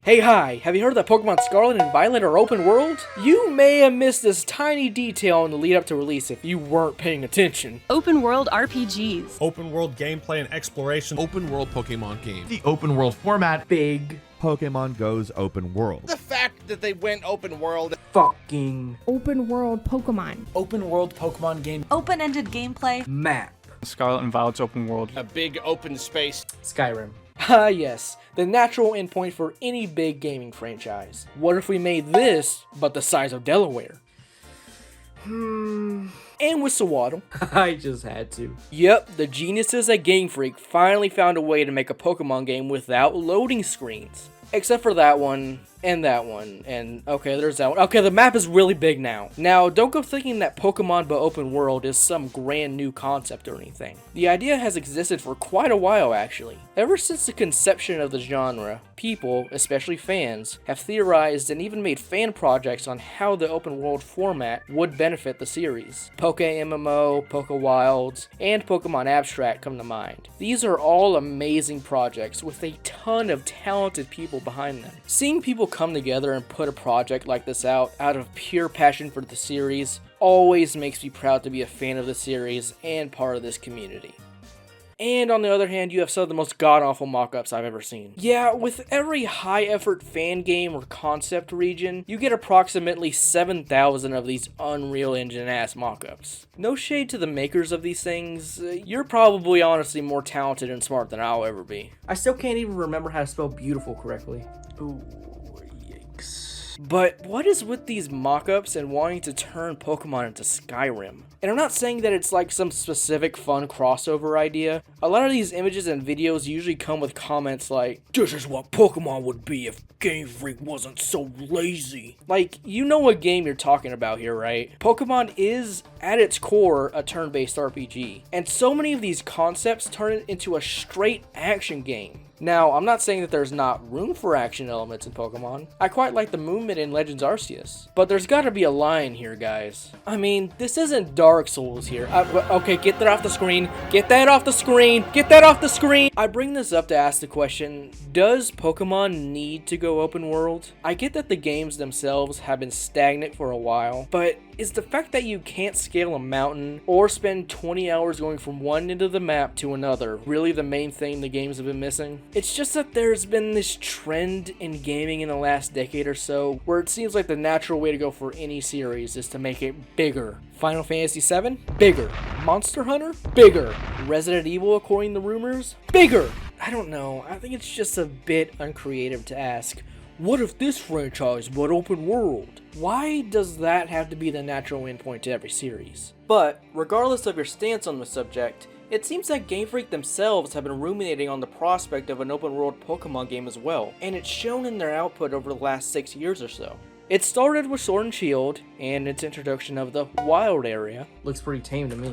Hey, hi, have you heard that Pokémon Scarlet and Violet are open world? You may have missed this tiny detail in the lead up to release if you weren't paying attention. Open world RPGs. Open world gameplay and exploration. Open world Pokemon game. The open world format. Big Pokemon Go's open world. The fact that they went open world. fucking Open world Pokemon. Open world Pokemon game. Open-ended gameplay. map. Scarlet and Violet's open world. A big open space. Skyrim. Ah yes, the natural endpoint for any big gaming franchise. What if we made this, but the size of Delaware? And with Sawaddle. I just had to. Yep, the geniuses at GameFreak finally found a way to make a Pokemon game without loading screens. Except for that one, and okay, there's that one. Okay, the map is really big now. Now, don't go thinking that Pokemon but open world is some grand new concept or anything. The idea has existed for quite a while actually. Ever since the conception of the genre, people, especially fans, have theorized and even made fan projects on how the open world format would benefit the series. Poke MMO, Poke Wilds, and Pokemon Abstract come to mind. These are all amazing projects with a ton of talented people behind them. Seeing people come together and put a project like this out of pure passion for the series always makes me proud to be a fan of the series and part of this community. And on the other hand, you have some of the most god-awful mock-ups I've ever seen. Yeah, with every high-effort fan game or concept region, you get approximately 7,000 of these Unreal Engine-ass mock-ups. No shade to the makers of these things, you're probably honestly more talented and smart than I'll ever be. I still can't even remember how to spell beautiful correctly. Ooh, yikes. But what is with these mock-ups and wanting to turn Pokemon into Skyrim? And I'm not saying that it's like some specific fun crossover idea. A lot of these images and videos usually come with comments like, "This is what Pokemon would be if Game Freak wasn't so lazy." Like, you know what game you're talking about here, right? Pokemon is, at its core, a turn-based RPG. And so many of these concepts turn it into a straight action game. Now, I'm not saying that there's not room for action elements in Pokemon. I quite like the movement in Legends Arceus. But there's gotta be a line here, guys. I mean, this isn't Dark Souls here. Okay, get that off the screen. Get that off the screen. Get that off the screen. I bring this up to ask the question, does Pokemon need to go open world? I get that the games themselves have been stagnant for a while, but is the fact that you can't scale a mountain or spend 20 hours going from one end of the map to another really the main thing the games have been missing? It's just that there's been this trend in gaming in the last decade or so where it seems like the natural way to go for any series is to make it bigger. Final Fantasy VII? Bigger. Monster Hunter? Bigger. Resident Evil, according to rumors? Bigger! I don't know, I think it's just a bit uncreative to ask, what if this franchise but open world? Why does that have to be the natural endpoint to every series? But, regardless of your stance on the subject, it seems that Game Freak themselves have been ruminating on the prospect of an open world Pokemon game as well, and it's shown in their output over the last 6 years or so. It started with Sword and Shield, and its introduction of the Wild area. Looks pretty tame to me.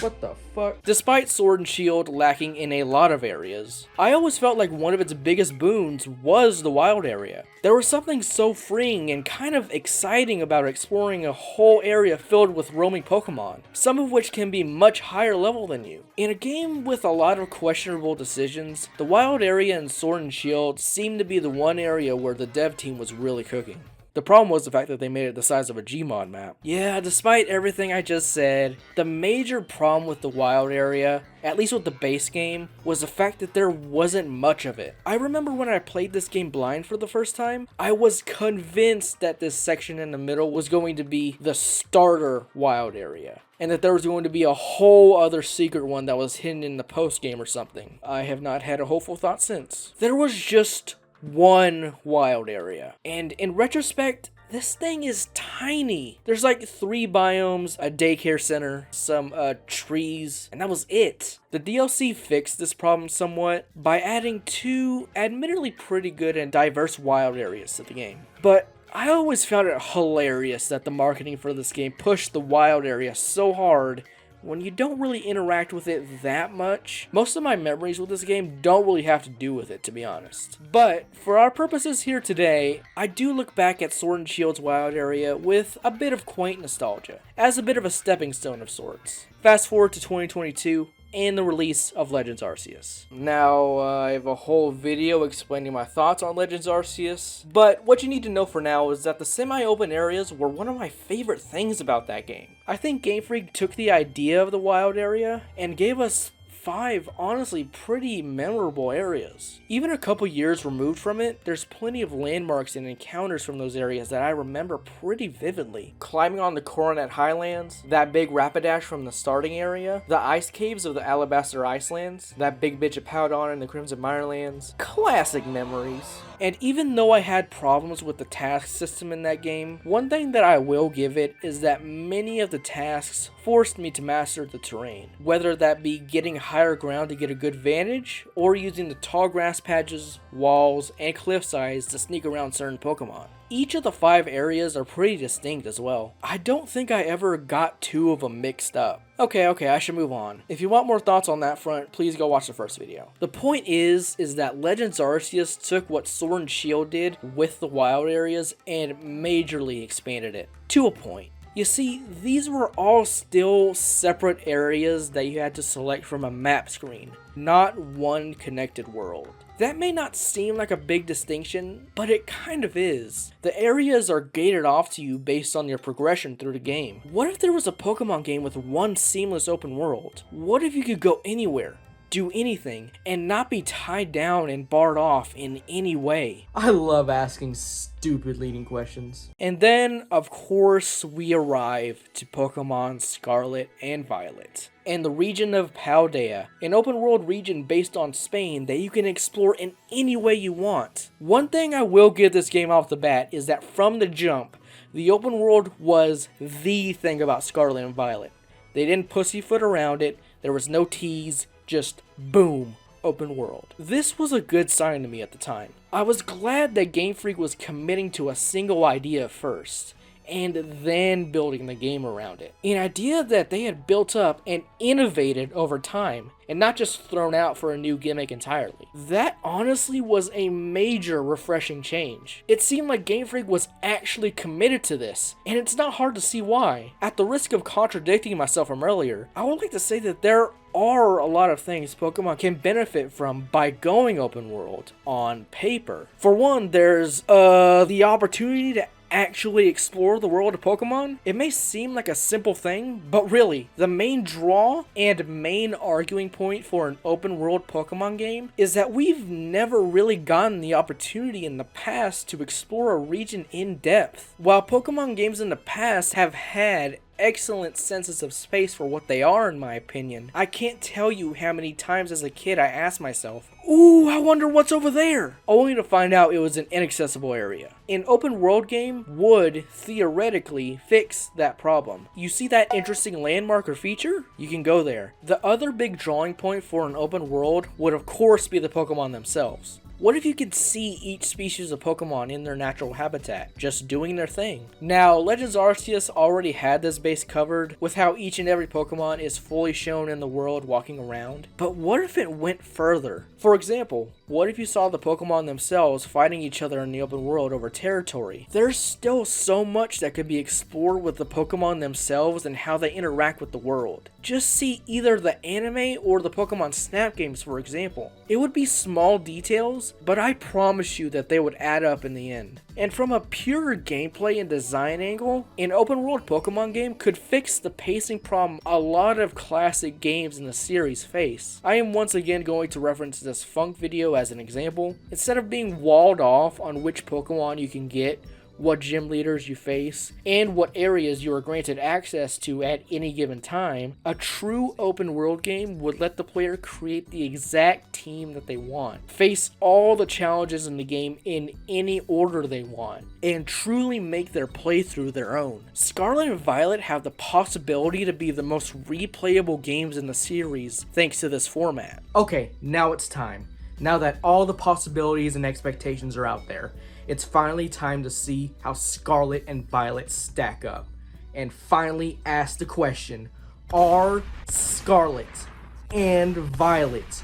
What the fuck? Despite Sword and Shield lacking in a lot of areas, I always felt like one of its biggest boons was the Wild area. There was something so freeing and kind of exciting about exploring a whole area filled with roaming Pokemon, some of which can be much higher level than you. In a game with a lot of questionable decisions, the Wild area in Sword and Shield seemed to be the one area where the dev team was really cooking. The problem was the fact that they made it the size of a Gmod map. Yeah, despite everything I just said, the major problem with the Wild area, at least with the base game, was the fact that there wasn't much of it. I remember when I played this game blind for the first time, I was convinced that this section in the middle was going to be the starter Wild area, and that there was going to be a whole other secret one that was hidden in the post game or something. I have not had a hopeful thought since. There was just one Wild area, and in retrospect, this thing is tiny. There's like 3 biomes, a daycare center, some trees, and that was it. The DLC fixed this problem somewhat by adding 2 admittedly pretty good and diverse wild areas to the game. But I always found it hilarious that the marketing for this game pushed the wild area so hard when you don't really interact with it that much. Most of my memories with this game don't really have to do with it, to be honest. But for our purposes here today, I do look back at Sword and Shield's wild area with a bit of quaint nostalgia, as a bit of a stepping stone of sorts. Fast forward to 2022, and the release of Legends Arceus. Now, I have a whole video explaining my thoughts on Legends Arceus, but what you need to know for now is that the semi-open areas were one of my favorite things about that game. I think GameFreak took the idea of the wild area and gave us 5 honestly pretty memorable areas. Even a couple years removed from it, there's plenty of landmarks and encounters from those areas that I remember pretty vividly. Climbing on the Coronet Highlands, that big Rapidash from the starting area, the ice caves of the Alabaster Icelands, that big bitch of Powdon in the Crimson Mirelands. Classic memories. And even though I had problems with the task system in that game, one thing that I will give it is that many of the tasks forced me to master the terrain. Whether that be getting higher ground to get a good vantage, or using the tall grass patches, walls, and cliff sides to sneak around certain Pokemon. Each of the 5 areas are pretty distinct as well. I don't think I ever got 2 of them mixed up. Okay, I should move on. If you want more thoughts on that front, please go watch the first video. The point is that Legends Arceus took what Sword and Shield did with the wild areas and majorly expanded it. To a point. You see, these were all still separate areas that you had to select from a map screen, not one connected world. That may not seem like a big distinction, but it kind of is. The areas are gated off to you based on your progression through the game. What if there was a Pokemon game with one seamless open world? What if you could go anywhere, do anything, and not be tied down and barred off in any way? I love asking stupid leading questions. And then, of course, we arrive to Pokemon Scarlet and Violet, and the region of Paldea, an open world region based on Spain that you can explore in any way you want. One thing I will give this game off the bat is that from the jump, the open world was the thing about Scarlet and Violet. They didn't pussyfoot around it, there was no tease, just boom, open world. This was a good sign to me at the time. I was glad that GameFreak was committing to a single idea first, and then building the game around it. An idea that they had built up and innovated over time, and not just thrown out for a new gimmick entirely. That honestly was a major refreshing change. It seemed like GameFreak was actually committed to this, and it's not hard to see why. At the risk of contradicting myself from earlier, I would like to say that there are a lot of things Pokemon can benefit from by going open world on paper. For one, there's the opportunity to actually explore the world of Pokemon. It may seem like a simple thing, but really, the main draw and main arguing point for an open world Pokemon game is that we've never really gotten the opportunity in the past to explore a region in depth. While Pokemon games in the past have had excellent senses of space for what they are, in my opinion, I can't tell you how many times as a kid I asked myself, ooh, I wonder what's over there, only to find out it was an inaccessible area. An open world game would, theoretically, fix that problem. You see that interesting landmark or feature? You can go there. The other big drawing point for an open world would of course be the Pokemon themselves. What if you could see each species of Pokemon in their natural habitat, just doing their thing? Now, Legends Arceus already had this base covered, with how each and every Pokemon is fully shown in the world walking around. But what if it went further? For example, what if you saw the Pokemon themselves fighting each other in the open world over territory? There's still so much that could be explored with the Pokemon themselves and how they interact with the world. Just see either the anime or the Pokemon Snap games, for example. It would be small details, but I promise you that they would add up in the end. And from a pure gameplay and design angle, an open world Pokemon game could fix the pacing problem a lot of classic games in the series face. I am once again going to reference this Funk video as an example. Instead of being walled off on which Pokemon you can get, what gym leaders you face, and what areas you are granted access to at any given time, a true open world game would let the player create the exact team that they want, face all the challenges in the game in any order they want, and truly make their playthrough their own. Scarlet and Violet have the possibility to be the most replayable games in the series thanks to this format. Okay, now it's time. Now that all the possibilities and expectations are out there, it's finally time to see how Scarlet and Violet stack up. And finally ask the question, are Scarlet and Violet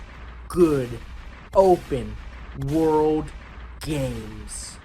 good open world games?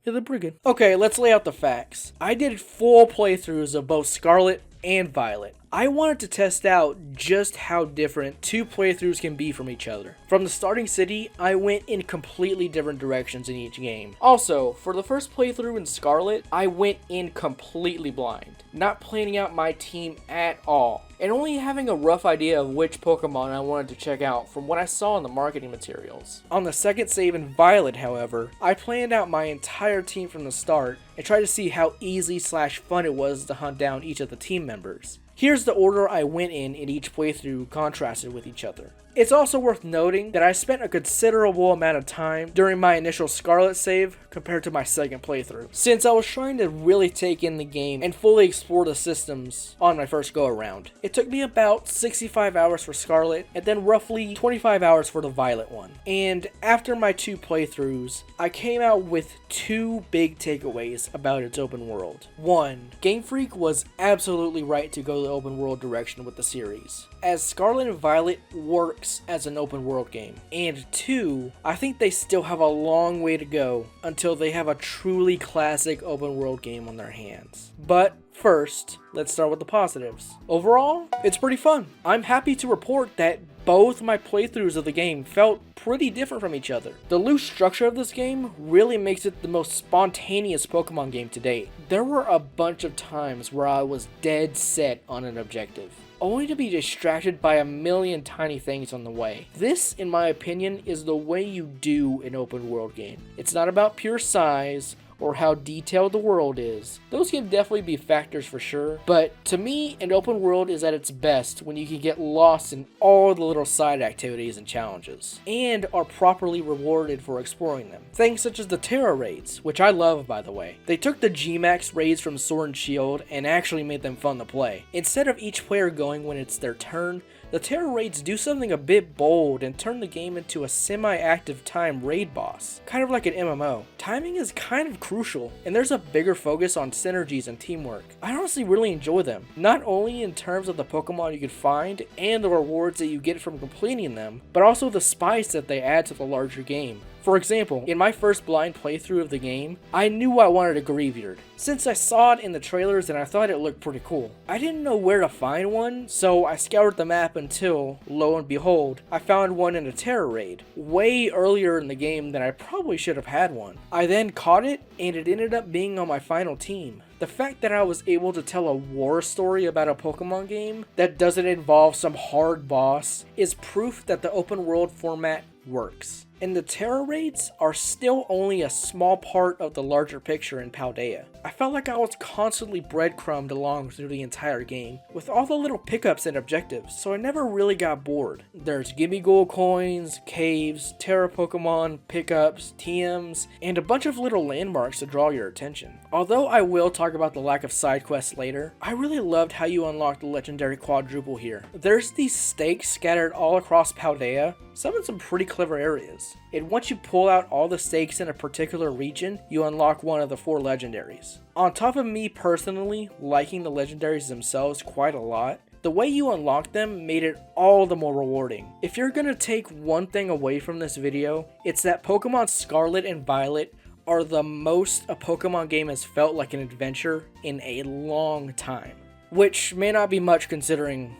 Yeah, they're pretty good. Okay, let's lay out the facts. I did full playthroughs of both Scarlet and Violet. I wanted to test out just how different two playthroughs can be from each other. From the starting city, I went in completely different directions in each game. Also, for the first playthrough in Scarlet, I went in completely blind, not planning out my team at all, and only having a rough idea of which Pokemon I wanted to check out from what I saw in the marketing materials. On the second save in Violet, however, I planned out my entire team from the start and tried to see how easy/fun it was to hunt down each of the team members. Here's the order I went in each playthrough contrasted with each other. It's also worth noting that I spent a considerable amount of time during my initial Scarlet save compared to my second playthrough, since I was trying to really take in the game and fully explore the systems on my first go around. It took me about 65 hours for Scarlet and then roughly 25 hours for the Violet one. And after my two playthroughs, I came out with two big takeaways about its open world. One, GameFreak was absolutely right to go the open world direction with the series, as Scarlet and Violet works as an open world game. And two, I think they still have a long way to go until they have a truly classic open world game on their hands. But first, let's start with the positives. Overall, it's pretty fun. I'm happy to report that both my playthroughs of the game felt pretty different from each other. The loose structure of this game really makes it the most spontaneous Pokemon game to date. There were a bunch of times where I was dead set on an objective, only to be distracted by a million tiny things on the way. This, in my opinion, is the way you do an open world game. It's not about pure size or how detailed the world is. Those can definitely be factors for sure, but to me, an open world is at its best when you can get lost in all the little side activities and challenges, and are properly rewarded for exploring them. Things such as the Terra raids, which I love by the way. They took the G-Max raids from Sword and Shield and actually made them fun to play. Instead of each player going when it's their turn, the Terra raids do something a bit bold and turn the game into a semi-active time raid boss, kind of like an MMO. Timing is kind of crucial, and there's a bigger focus on synergies and teamwork. I honestly really enjoy them, not only in terms of the Pokemon you can find and the rewards that you get from completing them, but also the spice that they add to the larger game. For example, in my first blind playthrough of the game, I knew I wanted a Greavyard, since I saw it in the trailers and I thought it looked pretty cool. I didn't know where to find one, so I scoured the map until, lo and behold, I found one in a Terra raid, way earlier in the game than I probably should have had one. I then caught it, and it ended up being on my final team. The fact that I was able to tell a war story about a Pokemon game that doesn't involve some hard boss is proof that the open world format works. And the Terra raids are still only a small part of the larger picture in Paldea. I felt like I was constantly breadcrumbed along through the entire game, with all the little pickups and objectives, so I never really got bored. There's Gimme Gold coins, caves, Terra Pokemon, pickups, TMs, and a bunch of little landmarks to draw your attention. Although I will talk about the lack of side quests later, I really loved how you unlock the legendary quadruple here. There's these stakes scattered all across Paldea, some in some pretty clever areas. And once you pull out all the stakes in a particular region, you unlock one of the 4 legendaries. On top of me personally liking the legendaries themselves quite a lot, the way you unlock them made it all the more rewarding. If you're gonna take one thing away from this video, it's that Pokemon Scarlet and Violet are the most a Pokemon game has felt like an adventure in a long time. Which may not be much considering,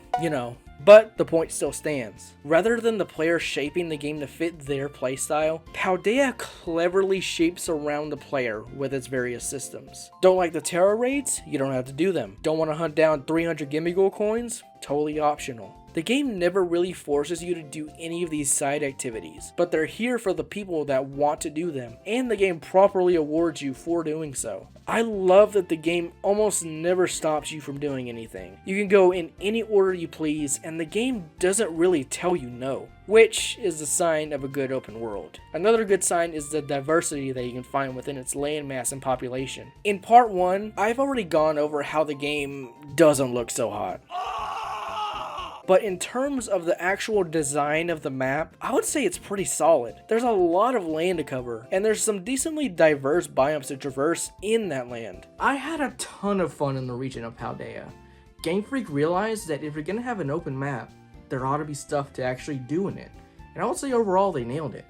but the point still stands. Rather than the player shaping the game to fit their playstyle, Paldea cleverly shapes around the player with its various systems. Don't like the Terra raids? You don't have to do them. Don't want to hunt down 300 Gimme Gold coins? Totally optional. The game never really forces you to do any of these side activities, but they're here for the people that want to do them, and the game properly awards you for doing so. I love that the game almost never stops you from doing anything. You can go in any order you please, and the game doesn't really tell you no, which is a sign of a good open world. Another good sign is the diversity that you can find within its landmass and population. In part 1, I've already gone over how the game doesn't look so hot. But in terms of the actual design of the map, I would say it's pretty solid. There's a lot of land to cover, and there's some decently diverse biomes to traverse in that land. I had a ton of fun in the region of Paldea. GameFreak realized that if you're gonna have an open map, there ought to be stuff to actually do in it. And I would say overall they nailed it.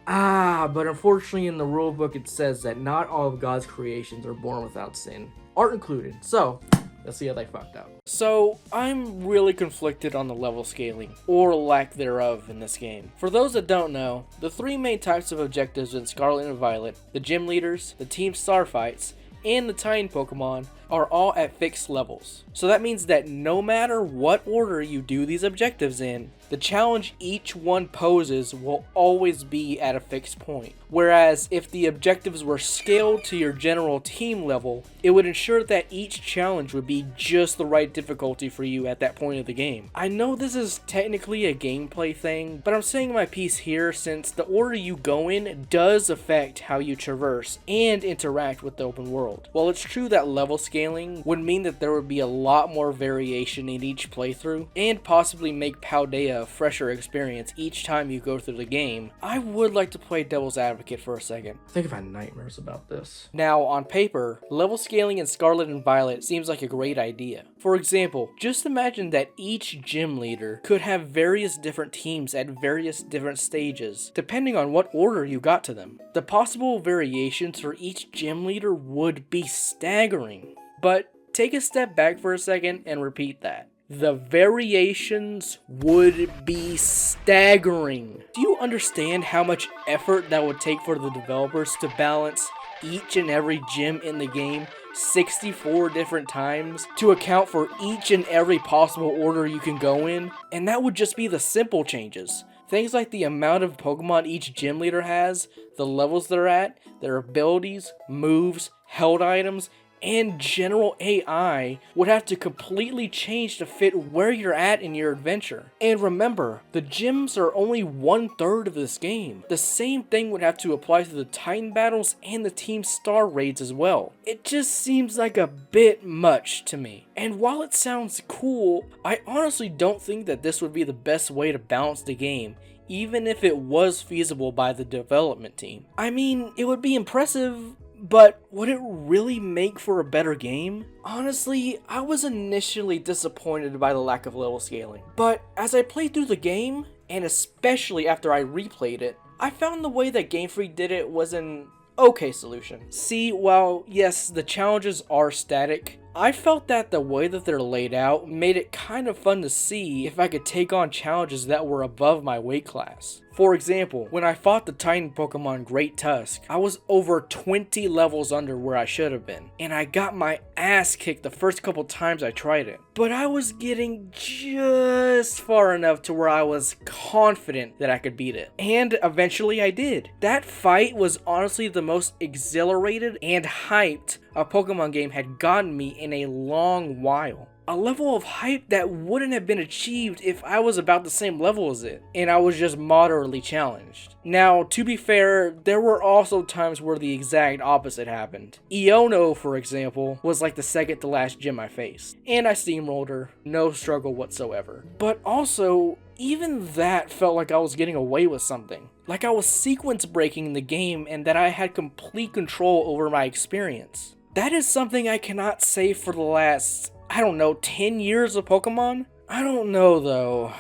But unfortunately in the rulebook it says that not all of God's creations are born without sin, art included. So, Let's see how they fucked up. So, I'm really conflicted on the level scaling, or lack thereof, in this game. For those that don't know, the three main types of objectives in Scarlet and Violet, the gym leaders, the team star fights, and the Titan Pokemon, are all at fixed levels. So that means that no matter what order you do these objectives in, the challenge each one poses will always be at a fixed point. Whereas if the objectives were scaled to your general team level, it would ensure that each challenge would be just the right difficulty for you at that point of the game. I know this is technically a gameplay thing, but I'm saying my piece here since the order you go in does affect how you traverse and interact with the open world. While it's true that level scaling would mean that there would be a lot more variation in each playthrough, and possibly make Paldea a fresher experience each time you go through the game, I would like to play devil's advocate for a second. I think I've had nightmares about this. Now, on paper, level scaling in Scarlet and Violet seems like a great idea. For example, just imagine that each gym leader could have various different teams at various different stages, depending on what order you got to them. The possible variations for each gym leader would be staggering. But take a step back for a second and repeat that. The variations would be staggering. Do you understand how much effort that would take for the developers to balance each and every gym in the game 64 different times to account for each and every possible order you can go in? And that would just be the simple changes. Things like the amount of Pokemon each gym leader has, the levels they're at, their abilities, moves, held items, and general AI would have to completely change to fit where you're at in your adventure. And remember, the gyms are only 1/3 of this game. The same thing would have to apply to the Titan battles and the Team Star raids as well. It just seems like a bit much to me. And while it sounds cool, I honestly don't think that this would be the best way to balance the game, even if it was feasible by the development team. I mean, it would be impressive, but would it really make for a better game? Honestly, I was initially disappointed by the lack of level scaling. But as I played through the game, and especially after I replayed it, I found the way that GameFreak did it was an okay solution. See, while yes, the challenges are static, I felt that the way that they're laid out made it kind of fun to see if I could take on challenges that were above my weight class. For example, when I fought the Titan Pokemon Great Tusk, I was over 20 levels under where I should have been, and I got my ass kicked the first couple times I tried it. But I was getting just far enough to where I was confident that I could beat it. And eventually I did. That fight was honestly the most exhilarated and hyped a Pokemon game had gotten me in a long while. A level of hype that wouldn't have been achieved if I was about the same level as it, and I was just moderately challenged. Now, to be fair, there were also times where the exact opposite happened. Iono, for example, was like the second to last gym I faced, and I steamrolled her, no struggle whatsoever. But also, even that felt like I was getting away with something. Like I was sequence breaking the game and that I had complete control over my experience. That is something I cannot say for the last, 10 years of Pokemon? I don't know though.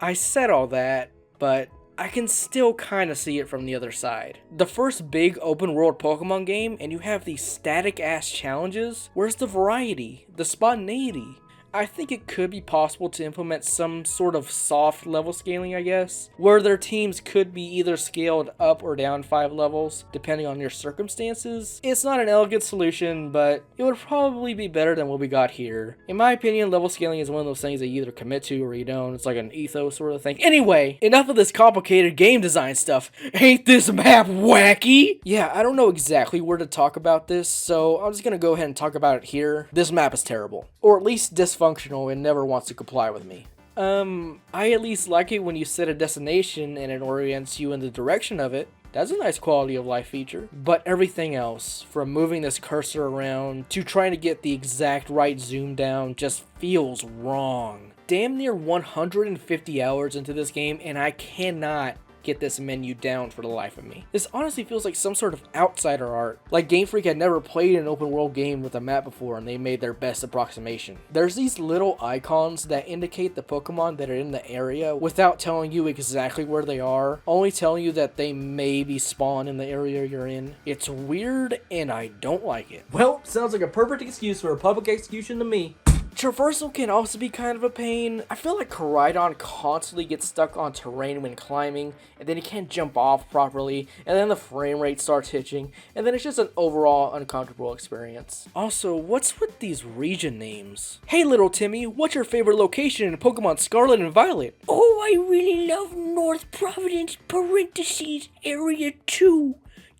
I said all that, but I can still kind of see it from the other side. The first big open world Pokemon game and you have these static ass challenges? Where's the variety? The spontaneity? I think it could be possible to implement some sort of soft level scaling, I guess, where their teams could be either scaled up or down 5 levels, depending on your circumstances. It's not an elegant solution, but it would probably be better than what we got here. In my opinion, level scaling is one of those things that you either commit to or you don't. It's like an ethos sort of thing. Anyway, enough of this complicated game design stuff. Ain't this map wacky? Yeah, I don't know exactly where to talk about this, so I'm just gonna go ahead and talk about it here. This map is terrible, or at least dysfunctional and never wants to comply with me. I at least like it when you set a destination and it orients you in the direction of it. That's a nice quality of life feature. But everything else, from moving this cursor around to trying to get the exact right zoom down, just feels wrong. Damn near 150 hours into this game and I cannot get this menu down for the life of me. This honestly feels like some sort of outsider art. Like GameFreak had never played an open world game with a map before and they made their best approximation. There's these little icons that indicate the Pokemon that are in the area without telling you exactly where they are, only telling you that they maybe spawn in the area you're in. It's weird and I don't like it. Well, sounds like a perfect excuse for a public execution to me. Traversal can also be kind of a pain. I feel like Koraidon constantly gets stuck on terrain when climbing, and then he can't jump off properly, and then the frame rate starts hitching, and then it's just an overall uncomfortable experience. Also, what's with these region names? Hey little Timmy, what's your favorite location in Pokemon Scarlet and Violet? Oh, I really love North Providence, parentheses, Area 2.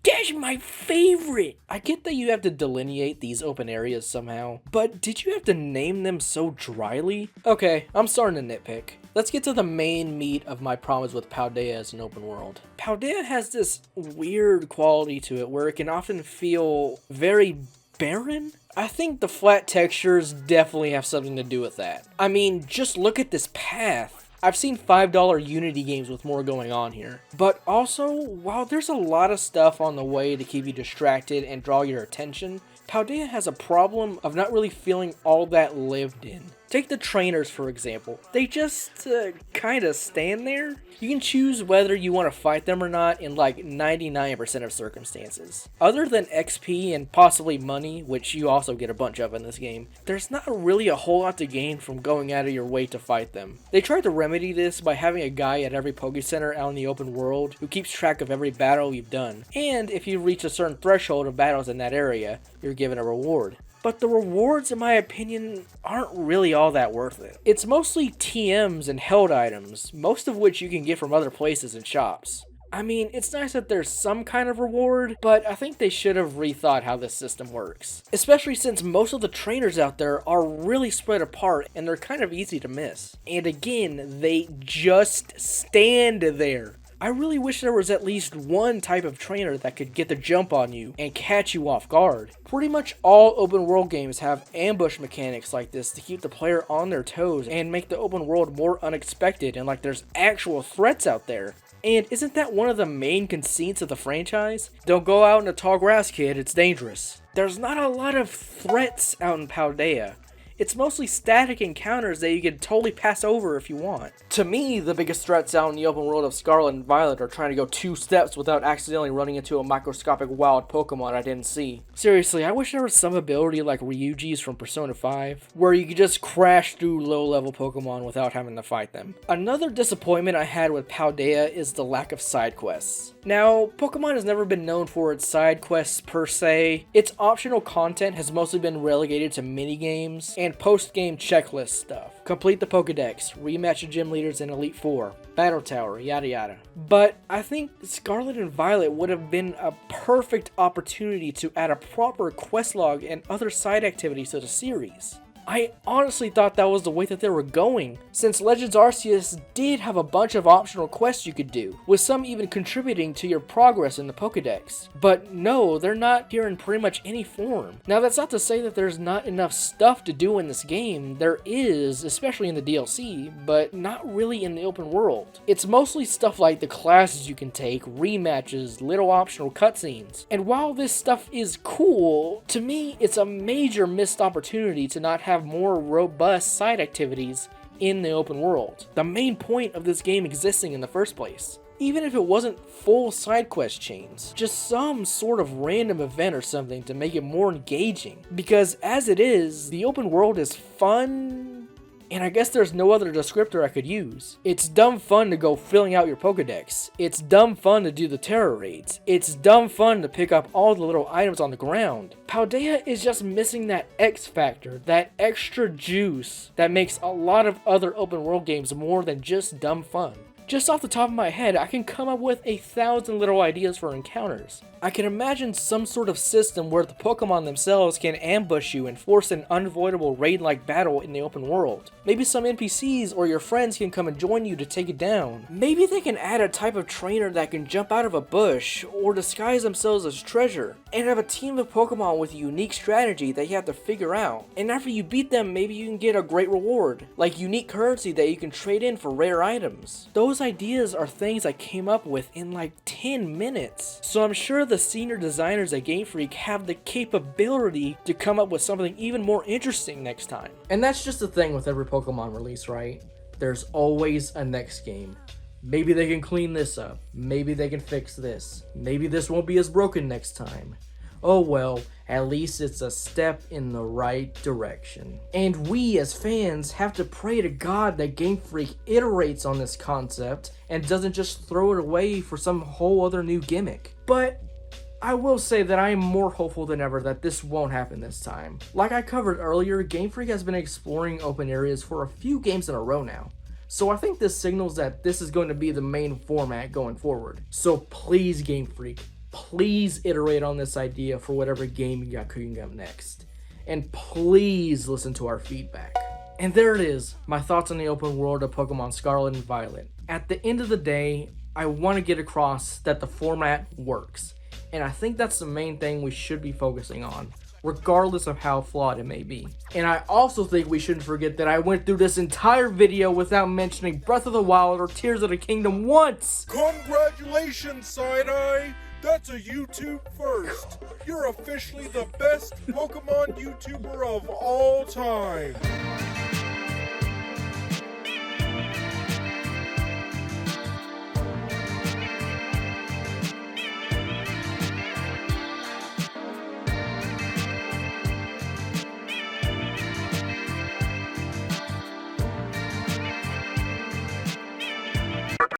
That's my favorite! I get that you have to delineate these open areas somehow, but did you have to name them so dryly? Okay, I'm starting to nitpick. Let's get to the main meat of my problems with Paldea as an open world. Paldea has this weird quality to it where it can often feel very barren? I think the flat textures definitely have something to do with that. I mean, just look at this path. I've seen $5 Unity games with more going on here. But also, while there's a lot of stuff on the way to keep you distracted and draw your attention, Paldea has a problem of not really feeling all that lived in. Take the trainers for example. They just kinda stand there. You can choose whether you want to fight them or not in like 99% of circumstances. Other than XP and possibly money, which you also get a bunch of in this game, there's not really a whole lot to gain from going out of your way to fight them. They tried to remedy this by having a guy at every Poké Center out in the open world who keeps track of every battle you've done. And if you reach a certain threshold of battles in that area, you're given a reward. But the rewards, in my opinion, aren't really all that worth it. It's mostly TMs and held items, most of which you can get from other places and shops. I mean, it's nice that there's some kind of reward, but I think they should have rethought how this system works. Especially since most of the trainers out there are really spread apart and they're kind of easy to miss. And again, they just stand there. I really wish there was at least one type of trainer that could get the jump on you and catch you off guard. Pretty much all open world games have ambush mechanics like this to keep the player on their toes and make the open world more unexpected and like there's actual threats out there. And isn't that one of the main conceits of the franchise? Don't go out in the tall grass, kid, it's dangerous. There's not a lot of threats out in Paldea. It's mostly static encounters that you can totally pass over if you want. To me, the biggest threats out in the open world of Scarlet and Violet are trying to go 2 steps without accidentally running into a microscopic wild Pokemon I didn't see. Seriously, I wish there was some ability like Ryuji's from Persona 5, where you could just crash through low-level Pokemon without having to fight them. Another disappointment I had with Paldea is the lack of side quests. Now, Pokemon has never been known for its side quests per se. Its optional content has mostly been relegated to minigames and post-game checklist stuff. Complete the Pokedex, rematch the gym leaders in Elite Four, Battle Tower, yada yada. But I think Scarlet and Violet would have been a perfect opportunity to add a proper quest log and other side activities to the series. I honestly thought that was the way that they were going, since Legends Arceus did have a bunch of optional quests you could do, with some even contributing to your progress in the Pokedex. But no, they're not here in pretty much any form. Now that's not to say that there's not enough stuff to do in this game. There is, especially in the DLC, but not really in the open world. It's mostly stuff like the classes you can take, rematches, little optional cutscenes. And while this stuff is cool, to me it's a major missed opportunity to not have more robust side activities in the open world. The main point of this game existing in the first place. Even if it wasn't full side quest chains, just some sort of random event or something to make it more engaging. Because as it is, the open world is fun, and I guess there's no other descriptor I could use. It's dumb fun to go filling out your Pokedex. It's dumb fun to do the terror raids. It's dumb fun to pick up all the little items on the ground. Paldea is just missing that X factor, that extra juice that makes a lot of other open world games more than just dumb fun. Just off the top of my head, I can come up with 1,000 little ideas for encounters. I can imagine some sort of system where the Pokemon themselves can ambush you and force an unavoidable raid-like battle in the open world. Maybe some NPCs or your friends can come and join you to take it down. Maybe they can add a type of trainer that can jump out of a bush or disguise themselves as treasure, and have a team of Pokemon with a unique strategy that you have to figure out. And after you beat them, maybe you can get a great reward, like unique currency that you can trade in for rare items. Those those ideas are things I came up with in like 10 minutes. So I'm sure the senior designers at GameFreak have the capability to come up with something even more interesting next time. And that's just the thing with every Pokemon release, right? There's always a next game. Maybe they can clean this up. Maybe they can fix this. Maybe this won't be as broken next time. Oh well, at least it's a step in the right direction. And we as fans have to pray to God that Game Freak iterates on this concept and doesn't just throw it away for some whole other new gimmick. But I will say that I am more hopeful than ever that this won't happen this time. Like I covered earlier, Game Freak has been exploring open areas for a few games in a row now. So I think this signals that this is going to be the main format going forward. So please, Game Freak, please iterate on this idea for whatever game you got cooking up next. And please listen to our feedback. And there it is, my thoughts on the open world of Pokemon Scarlet and Violet. At the end of the day, I want to get across that the format works. And I think that's the main thing we should be focusing on, regardless of how flawed it may be. And I also think we shouldn't forget that I went through this entire video without mentioning Breath of the Wild or Tears of the Kingdom once! Congratulations, Side-Eye! That's a YouTube first! You're officially the best Pokemon YouTuber of all time!